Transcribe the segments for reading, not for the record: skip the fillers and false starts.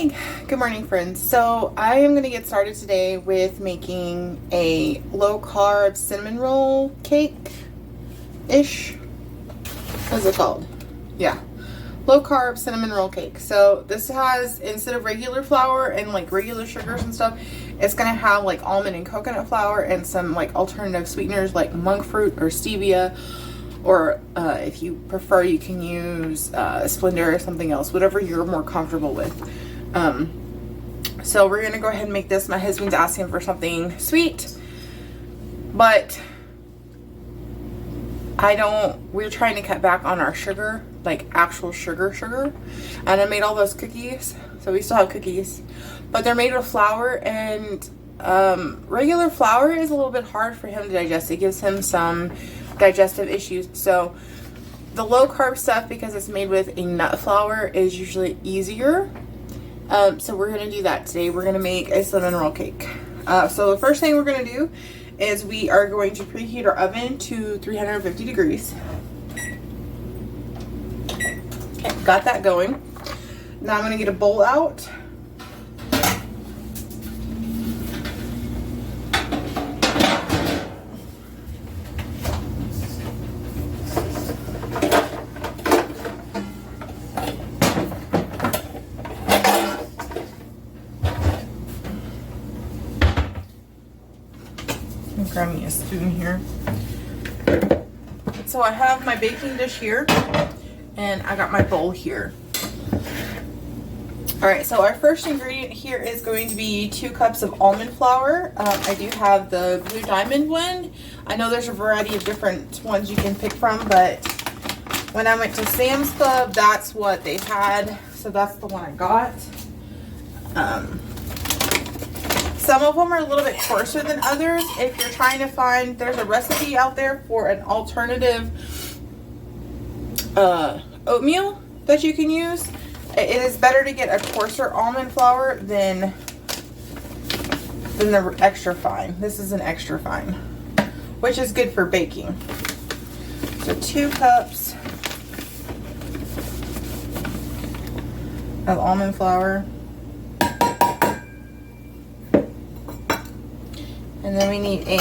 Hey, good morning friends. So I am going to get started today with making a low carb cinnamon roll cake-ish. What's it called? Yeah, low carb cinnamon roll cake. So this has, instead of regular flour and like regular sugars and stuff, it's going to have like almond and coconut flour and some like alternative sweeteners like monk fruit or stevia, or if you prefer, you can use Splendor or something else, whatever you're more comfortable with. So we're gonna go ahead and make this. My husband's asking for something sweet, but we're trying to cut back on our sugar, like actual sugar. And I made all those cookies, so we still have cookies, but they're made with flour, and regular flour is a little bit hard for him to digest. It gives him some digestive issues. So the low carb stuff, because it's made with a nut flour, is usually easier. So we're going to do that today. We're going to make a cinnamon roll cake. So the first thing we're going to do is we are going to preheat our oven to 350 degrees. Okay, got that going. Now I'm going to get a bowl out. Grab me a spoon here. So I have my baking dish here, and I got my bowl here. Alright, so our first ingredient here is going to be 2 cups of almond flour. I do have the Blue Diamond one. I know there's a variety of different ones you can pick from, but when I went to Sam's Club, that's what they had, so that's the one I got. Some of them are a little bit coarser than others. If you're trying to find, there's a recipe out there for an alternative oatmeal that you can use. It is better to get a coarser almond flour than the extra fine. This is an extra fine, which is good for baking. So 2 cups of almond flour. And then we need a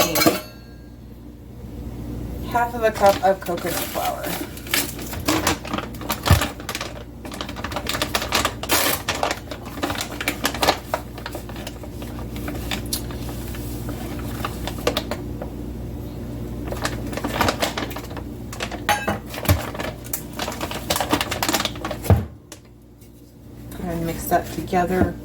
half of a cup of coconut flour. Go ahead and mix that together.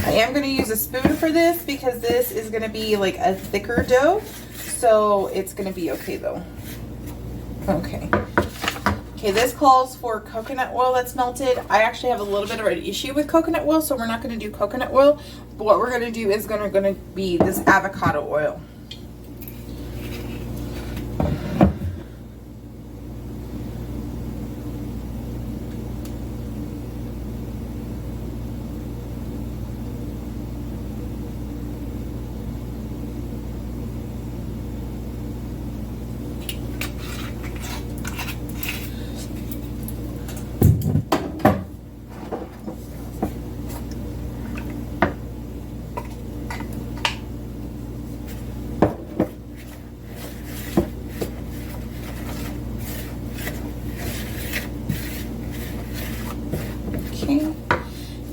I am going to use a spoon for this because this is going to be like a thicker dough, so it's going to be okay though. Okay, this calls for coconut oil that's melted. I actually have a little bit of an issue with coconut oil, so we're not going to do coconut oil, but what we're going to do is going to be this avocado oil.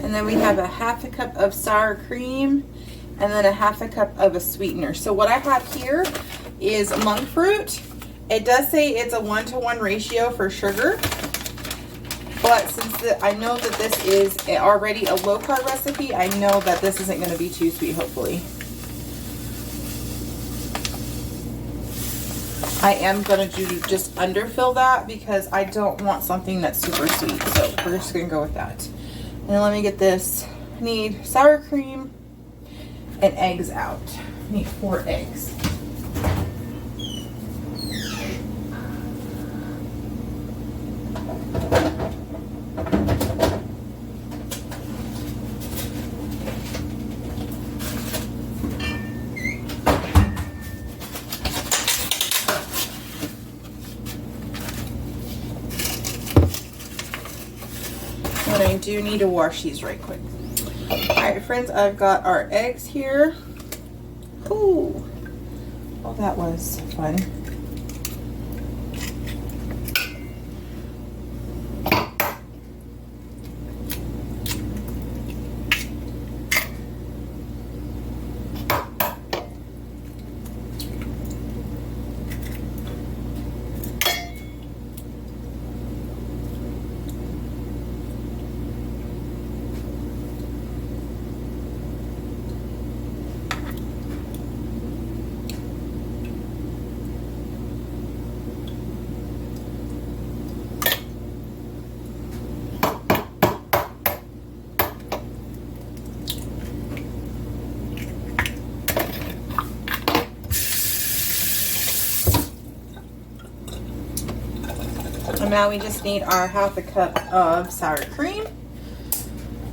And then we have a half a cup of sour cream, and then a half a cup of a sweetener. So what I have here is monk fruit. It does say it's a 1-to-1 ratio for sugar, but since I know that this is already a low carb recipe, I know that this isn't going to be too sweet, hopefully. I am going to just underfill that because I don't want something that's super sweet, so we're just going to go with that. And then let me get this. I need sour cream and eggs out. I need 4 eggs. but I do need to wash these right quick. Alright friends, I've got our eggs here. Ooh, well that was fun. And now we just need our 1/2 cup of sour cream.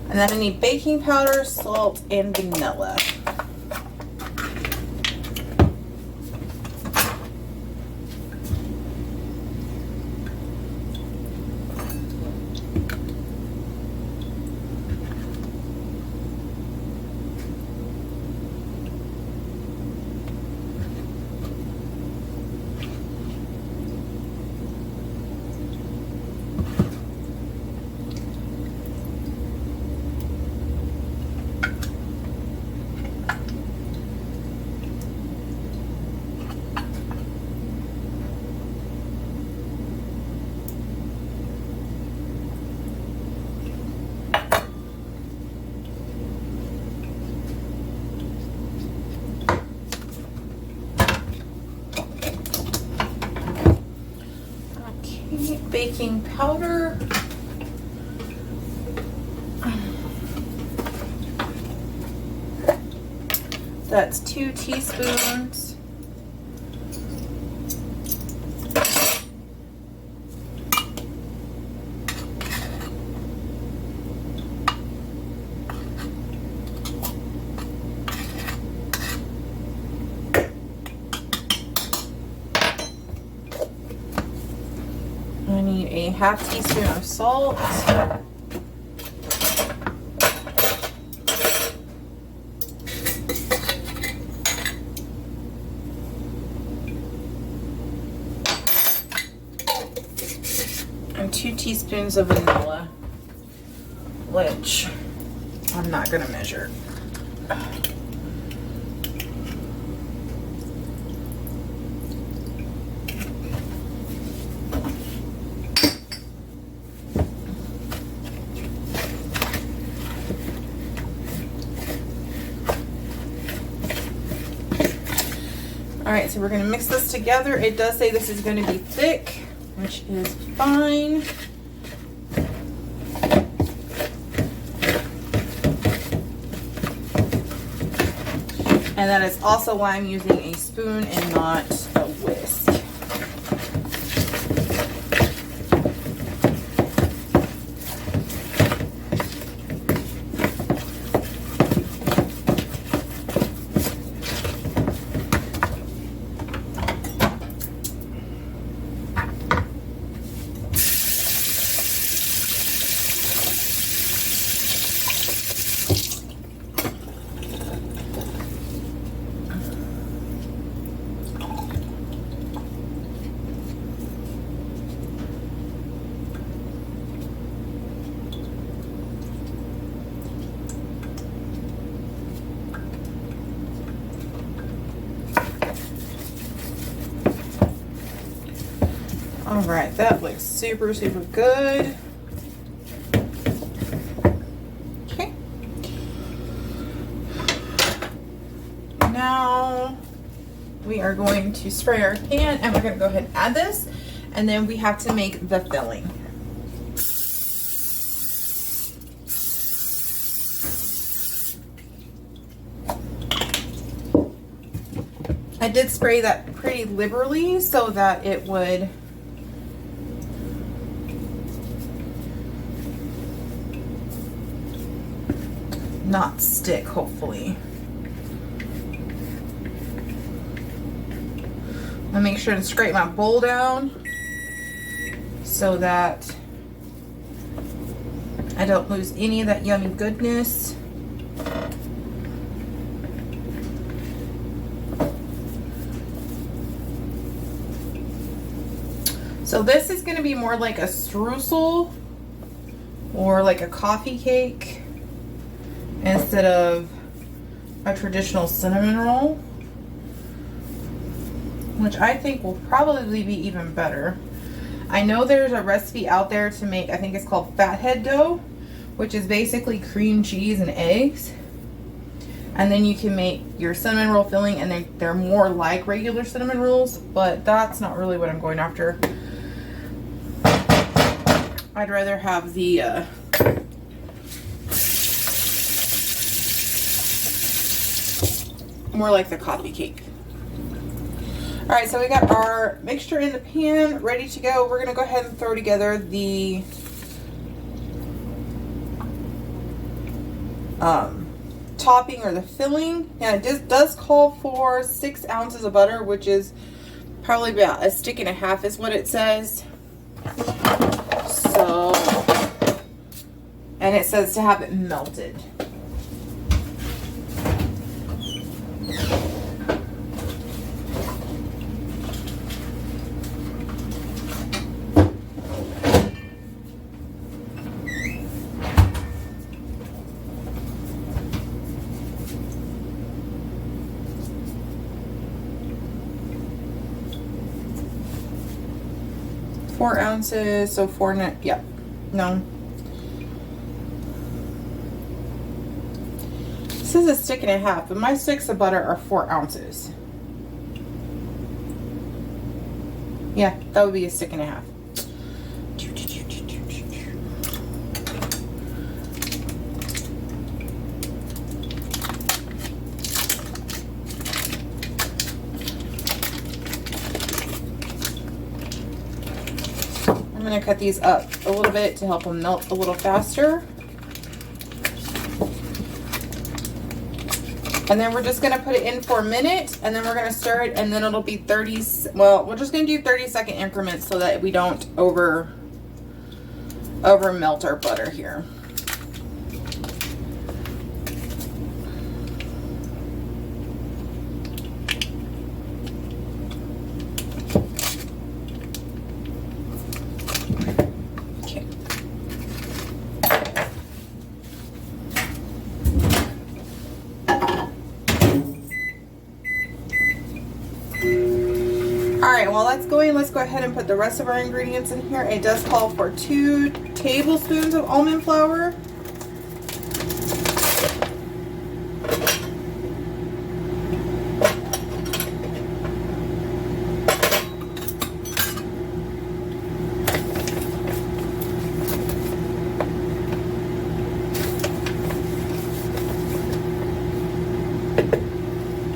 And then I need baking powder, salt, and vanilla. Baking powder. That's 2 teaspoons. I need a 1/2 teaspoon of salt. And 2 teaspoons of vanilla, which I'm not going to measure. Alright, so we're going to mix this together. It does say this is going to be thick, which is fine. And that is also why I'm using a spoon and not a whisk. All right, that looks super, super good. Okay. Now we are going to spray our pan and we're going to go ahead and add this, and then we have to make the filling. I did spray that pretty liberally so that it would not stick, hopefully. I'll make sure to scrape my bowl down so that I don't lose any of that yummy goodness. So this is going to be more like a streusel or like a coffee cake instead of a traditional cinnamon roll, which I think will probably be even better. I know there's a recipe out there to make, I think it's called fathead dough, which is basically cream cheese and eggs. And then you can make your cinnamon roll filling, and they're more like regular cinnamon rolls, but that's not really what I'm going after. I'd rather have the more like the coffee cake. All right, so we got our mixture in the pan, ready to go. We're gonna go ahead and throw together the topping or the filling. Now it just does call for 6 ounces of butter, which is probably about 1.5 sticks is what it says. So, and it says to have it melted. Four ounces, so yeah, no. This is 1.5 sticks, but my sticks of butter are 4 ounces. Yeah, that would be 1.5 sticks. I'm going to cut these up a little bit to help them melt a little faster. And then we're just going to put it in for a minute, and then we're going to stir it, and then it'll be 30, well, we're just going to do 30-second increments so that we don't over melt our butter here. Alright, while that's going, let's go ahead and put the rest of our ingredients in here. It does call for 2 tablespoons of almond flour.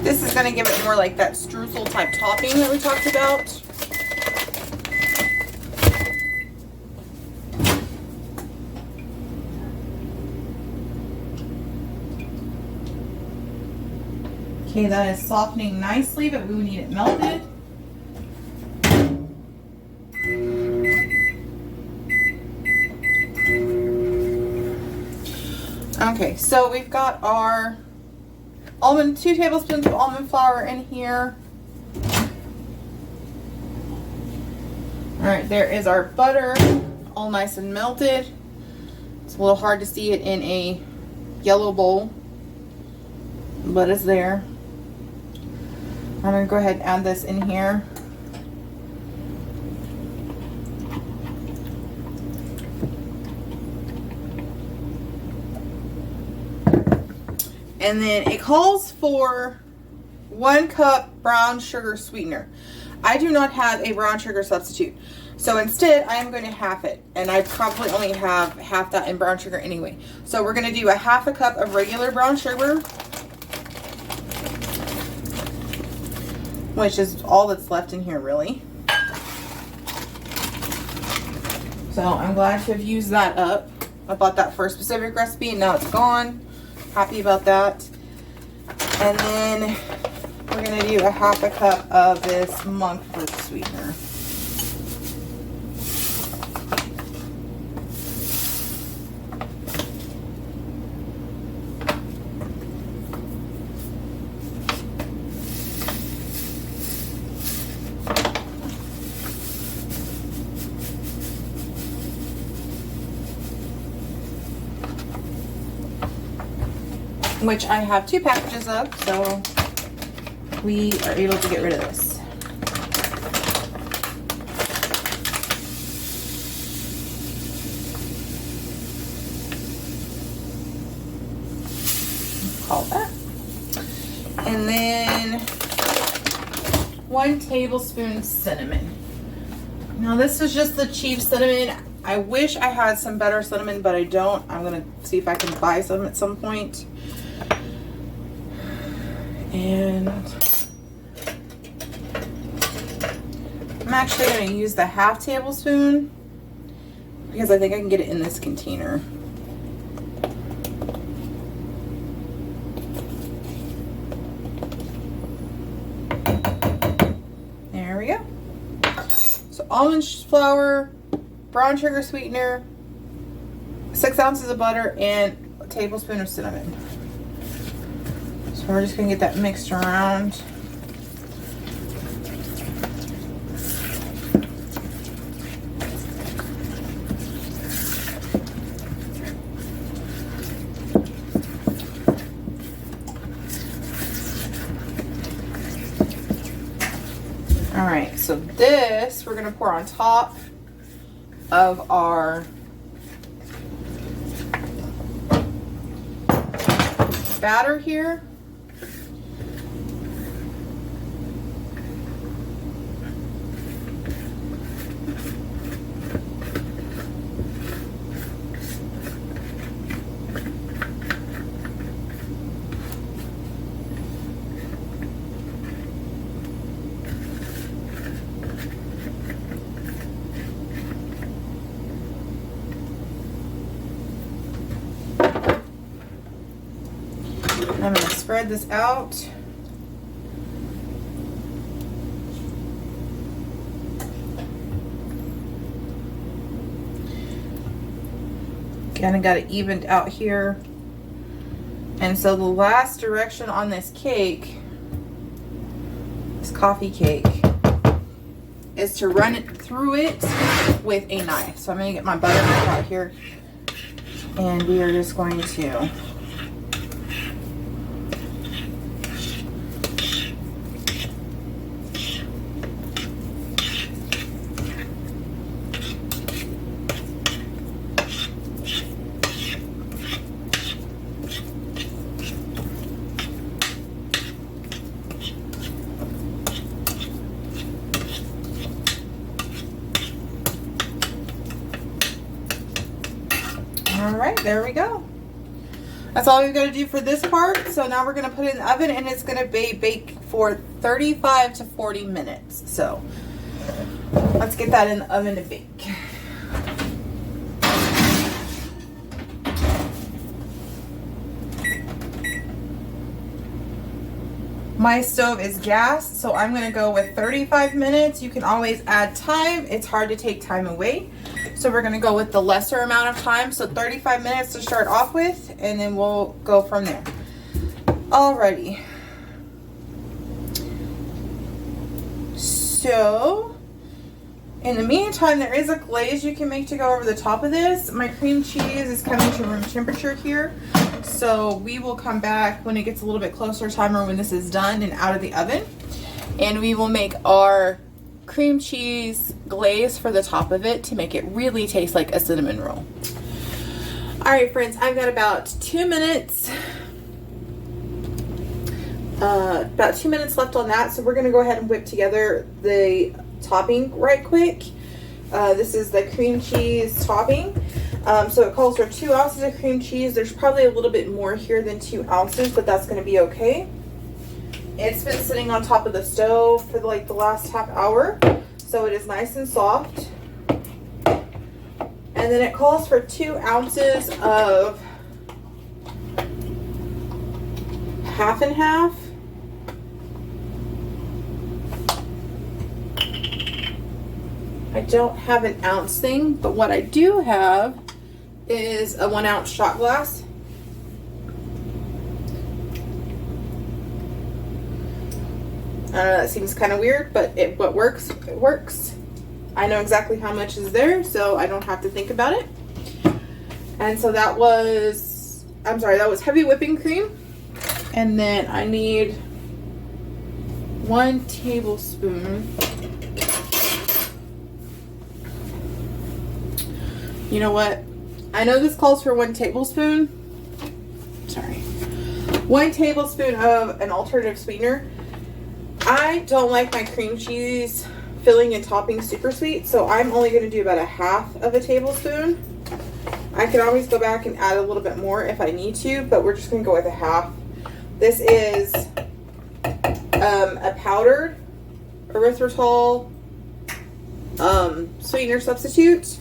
This is going to give it more like that streusel type topping that we talked about. Okay, that is softening nicely, but we need it melted. Okay, so we've got our 2 tablespoons of almond flour in here. All right, there is our butter, all nice and melted. It's a little hard to see it in a yellow bowl, but it's there. I'm gonna go ahead and add this in here. And then it calls for 1 cup brown sugar sweetener. I do not have a brown sugar substitute. So instead, I am going to half it. And I probably only have half that in brown sugar anyway. So we're going to do 1/2 cup of regular brown sugar, which is all that's left in here really. So I'm glad to have used that up. I bought that for a specific recipe and now it's gone. Happy about that. And then we're going to do 1/2 cup of this monk fruit sweetener. which I have 2 packages of, so we are able to get rid of this. Call that. And then 1 tablespoon cinnamon. Now this is just the cheap cinnamon. I wish I had some better cinnamon, but I don't. I'm gonna see if I can buy some at some point. And I'm actually gonna use the 1/2 tablespoon because I think I can get it in this container. There we go. So almond flour, brown sugar sweetener, 6 ounces of butter, and a tablespoon of cinnamon. So we're just gonna get that mixed around. All right, so this we're gonna pour on top of our batter here. I'm going to spread this out. Kind of got it evened out here. And so the last direction on this cake, this coffee cake, is to run it through it with a knife. So I'm going to get my butter knife out here, and we are just going to all right, there we go. That's all we've got to do for this part. So now we're going to put it in the oven, and it's going to bake for 35 to 40 minutes. So let's get that in the oven to bake. My stove is gas, so I'm going to go with 35 minutes. You can always add time. It's hard to take time away. So we're going to go with the lesser amount of time. So 35 minutes to start off with, and then we'll go from there. Alrighty. So in the meantime, there is a glaze you can make to go over the top of this. My cream cheese is coming to room temperature here. So we will come back when it gets a little bit closer time, or when this is done and out of the oven. And we will make our cream cheese glaze for the top of it to make it really taste like a cinnamon roll. All right, friends, I've got about 2 minutes. About 2 minutes left on that. So we're going to go ahead and whip together the topping right quick. This is the cream cheese topping. So it calls for 2 ounces of cream cheese. There's probably a little bit more here than 2 ounces, but that's going to be okay. It's been sitting on top of the stove for like the last half hour, so it is nice and soft. And then it calls for 2 ounces of half and half. I don't have an ounce thing, but what I do have is a 1 ounce shot glass. I know that seems kind of weird, but what works, it works. I know exactly how much is there, so I don't have to think about it. And so that was, I'm sorry, that was heavy whipping cream. And then I need 1 tablespoon. You know what? I know this calls for 1 tablespoon. Sorry. 1 tablespoon of an alternative sweetener. I don't like my cream cheese filling and topping super sweet, so I'm only going to do about 1/2 of a tablespoon. I can always go back and add a little bit more if I need to, but we're just going to go with 1/2. This is a powdered erythritol sweetener substitute.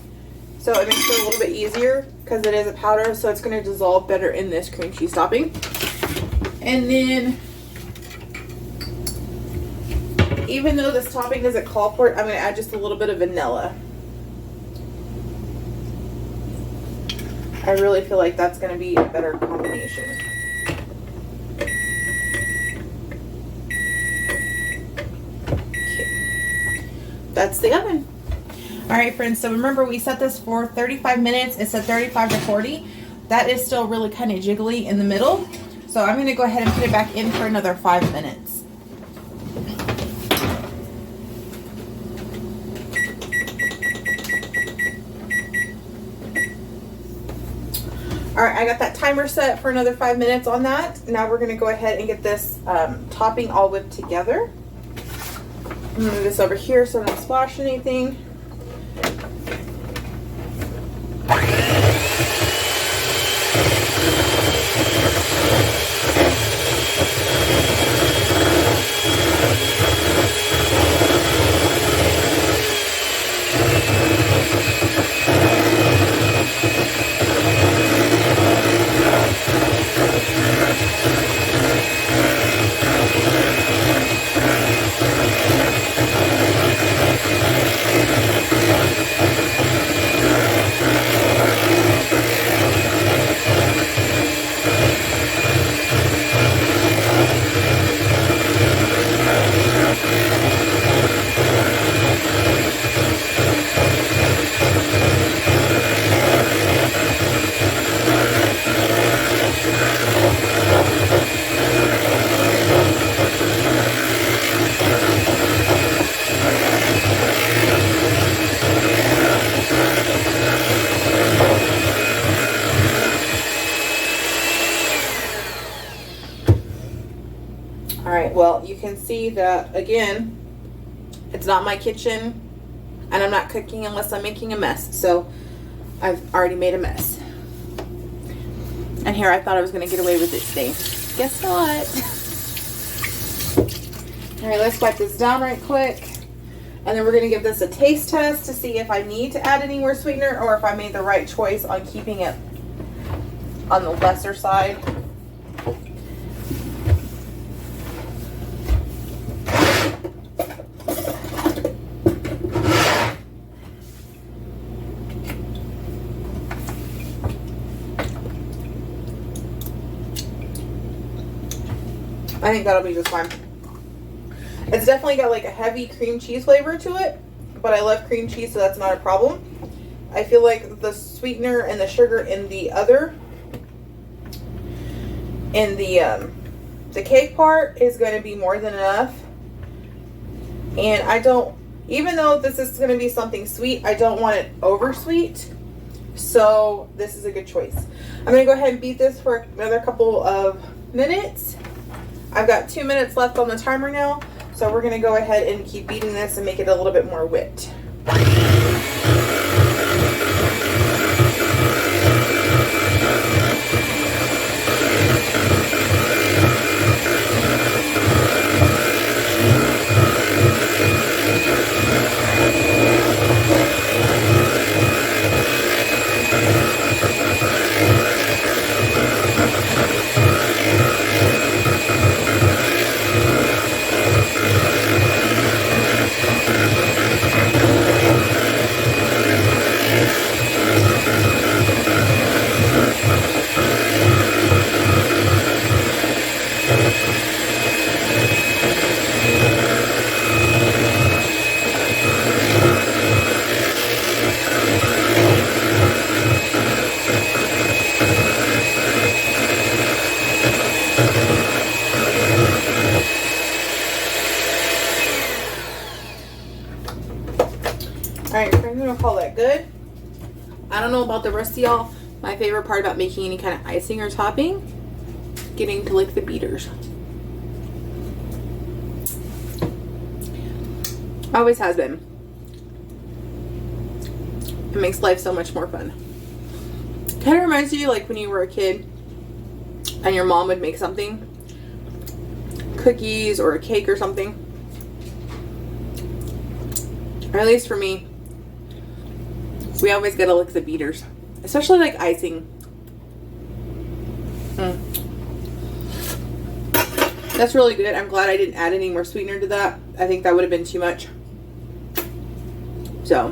So it makes it a little bit easier because it is a powder, so it's going to dissolve better in this cream cheese topping. And then, even though this topping doesn't call for it, I'm going to add just a little bit of vanilla. I really feel like that's going to be a better combination. Okay. That's the oven. All right, friends, so remember we set this for 35 minutes. It said 35 to 40. That is still really kind of jiggly in the middle. So I'm going to go ahead and put it back in for another 5 minutes. All right, I got that timer set for another 5 minutes on that. Now we're going to go ahead and get this topping all whipped together. I'm going to move this over here so I don't splash anything. Alright, well, you can see that, again, it's not my kitchen, and I'm not cooking unless I'm making a mess. So, I've already made a mess. And here I thought I was going to get away with it today. Guess not. Alright, let's wipe this down right quick. And then we're going to give this a taste test to see if I need to add any more sweetener or if I made the right choice on keeping it on the lesser side. I think that'll be just fine. It's definitely got like a heavy cream cheese flavor to it, but I love cream cheese, so that's not a problem. I feel like the sweetener and the sugar in the other, in the cake part is going to be more than enough. And I don't, even though this is going to be something sweet, I don't want it over sweet. So this is a good choice. I'm going to go ahead and beat this for another couple of minutes. I've got 2 minutes left on the timer now, so we're going to go ahead and keep beating this and make it a little bit more whipped. call that good. I don't know about the rest of y'all. My favorite part about making any kind of icing or topping, getting to lick the beaters. Always has been. It makes life so much more fun. Kind of reminds you like when you were a kid and your mom would make something, cookies or a cake or something. Or at least for me, we always gotta lick the beaters, especially like icing. That's really good. I'm glad I didn't add any more sweetener to that. I think that would have been too much. So,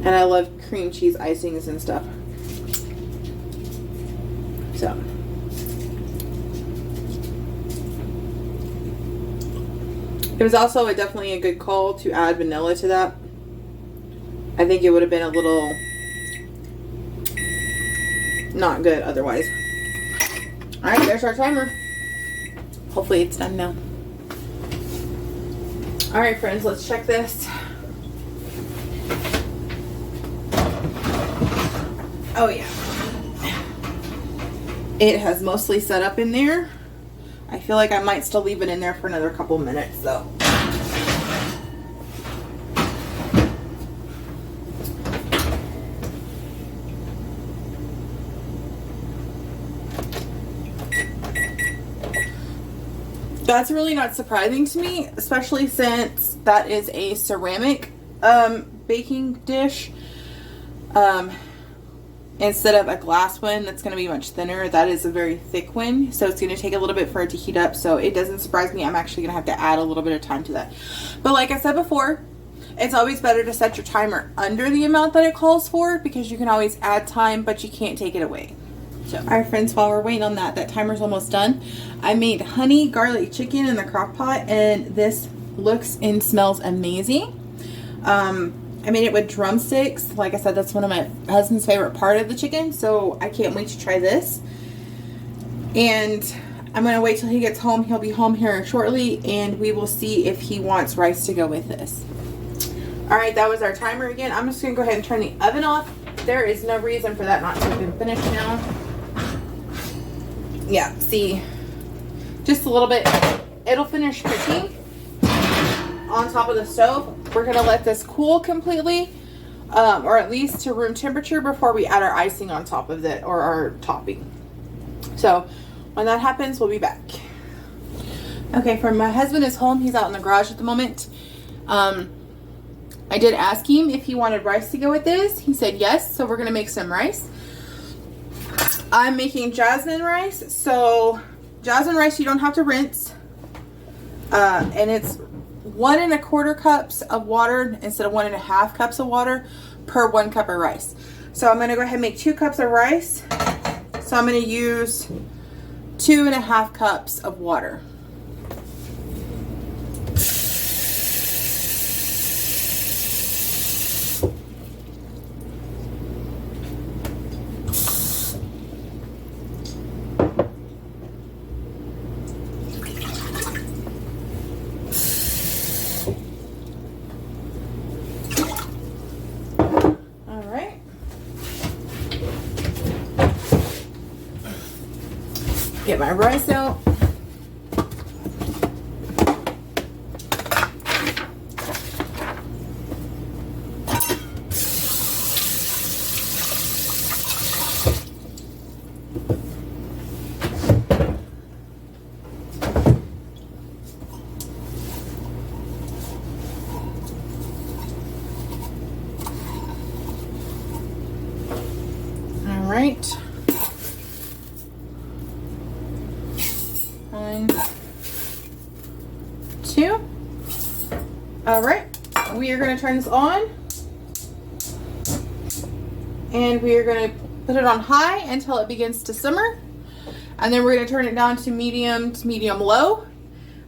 and I love cream cheese icings and stuff. So, it was also definitely a good call to add vanilla to that. I think it would have been a little not good otherwise. Alright, there's our timer. Hopefully it's done now. Alright friends, let's check this. Oh yeah. It has mostly set up in there. I feel like I might still leave it in there for another couple minutes though. That's really not surprising to me, especially since that is a ceramic baking dish. Instead of a glass one that's going to be much thinner, that is a very thick one, so it's going to take a little bit for it to heat up. So it doesn't surprise me. I'm actually going to have to add a little bit of time to that. But like I said before, it's always better to set your timer under the amount that it calls for, because you can always add time, but you can't take it away. So, all right friends, while we're waiting on that, timer's almost done. I made honey garlic chicken in the crock pot, and this looks and smells amazing. I made it with drumsticks. Like I said, that's one of my husband's favorite part of the chicken, so I can't wait to try this. And I'm going to wait till he gets home. He'll be home here shortly, and we will see if he wants rice to go with this. Alright, that was our timer again. I'm just going to go ahead and turn the oven off. There is no reason for that not to have been finished now. Yeah, see, just a little bit. It'll finish cooking on top of the stove. We're going to let this cool completely, or at least to room temperature, before we add our icing on top of it, or our topping. So when that happens, we'll be back. Okay, my husband is home. He's out in the garage at the moment. I did ask him if he wanted rice to go with this. He said yes, so we're going to make some rice. I'm making jasmine rice. So jasmine rice you don't have to rinse. And it's 1 1/4 cups of water instead of 1 1/2 cups of water per 1 cup of rice. So I'm going to go ahead and make 2 cups of rice. So I'm going to use 2 1/2 cups of water. Get my rice out. All right. 1, 2. All right, we are going to turn this on, and we are going to put it on high until it begins to simmer, and then we're going to turn it down to medium low,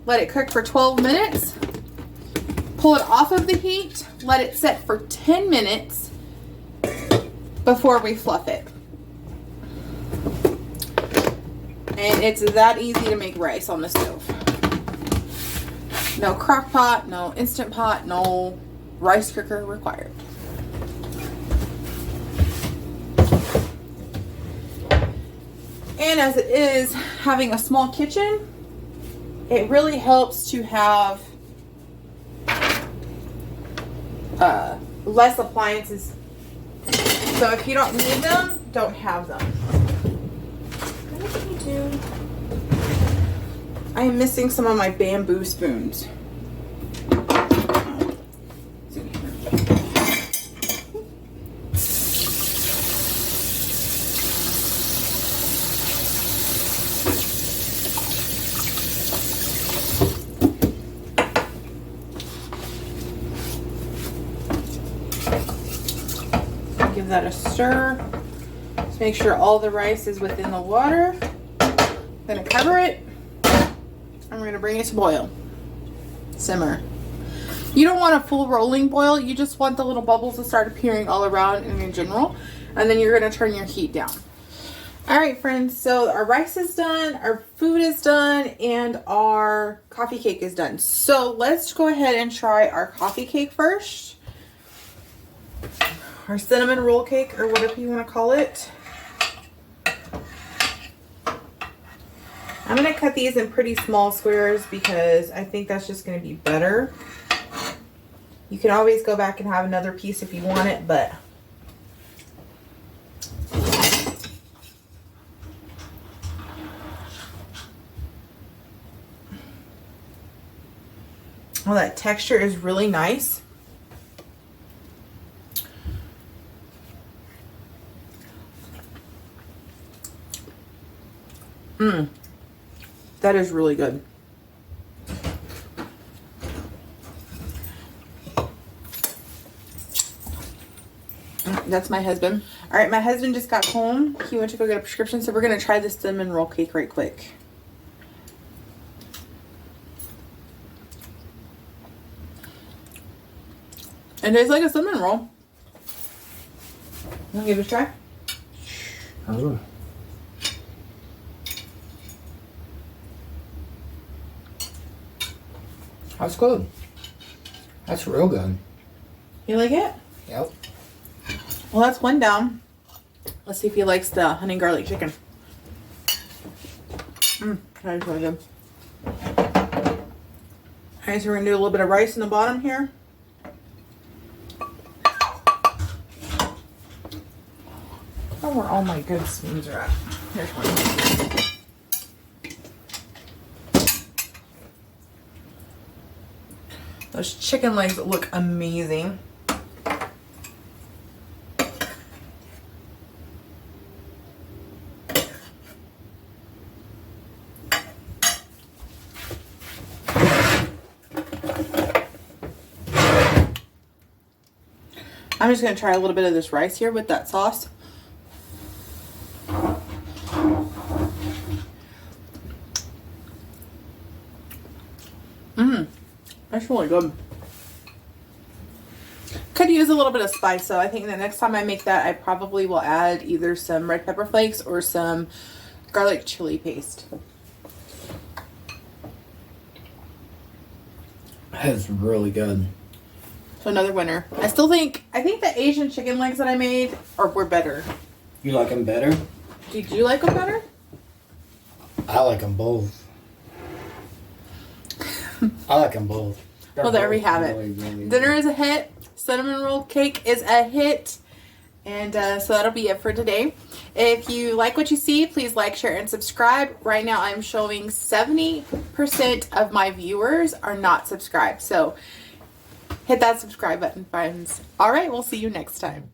let it cook for 12 minutes, pull it off of the heat, let it set for 10 minutes before we fluff it. And it's that easy to make rice on the stove. No crock pot, no instant pot, no rice cooker required. And as it is having a small kitchen, it really helps to have less appliances. So if you don't need them, don't have them. What did we do? I am missing some of my bamboo spoons. Give that a stir. Just make sure all the rice is within the water. I'm gonna cover it. And we're gonna bring it to boil. Simmer. You don't want a full rolling boil. You just want the little bubbles to start appearing all around in general. And then you're gonna turn your heat down. All right, friends. So our rice is done, our food is done, and our coffee cake is done. So let's go ahead and try our coffee cake first. Our cinnamon roll cake, or whatever you want to call it. I'm going to cut these in pretty small squares because I think that's just going to be better. You can always go back and have another piece if you want it, but oh, that texture is really nice. That is really good. That's my husband. All right, my husband just got home. He went to go get a prescription, so we're going to try this cinnamon roll cake right quick. It tastes like a cinnamon roll. Want to give it a try? Oh. That's good. That's real good. You like it? Yep. Well, that's one down. Let's see if he likes the honey and garlic chicken. That is really good. Alright, so we're going to do a little bit of rice in the bottom here. Oh, where all my good spoons are at. Here's one. Those chicken legs look amazing. I'm just going to try a little bit of this rice here with that sauce. That's really good. Could use a little bit of spice, so I think the next time I make that, I probably will add either some red pepper flakes or some garlic chili paste. That's really good. So another winner. I think the Asian chicken legs that I made were better. You like them better? Did you like them better? I like them both. I like them both. Well, there we have it. Really Dinner is a hit. Cinnamon roll cake is a hit. And so that'll be it for today. If you like what you see, please like, share, and subscribe. Right now I'm showing 70% of my viewers are not subscribed. So hit that subscribe button, friends. All right, we'll see you next time.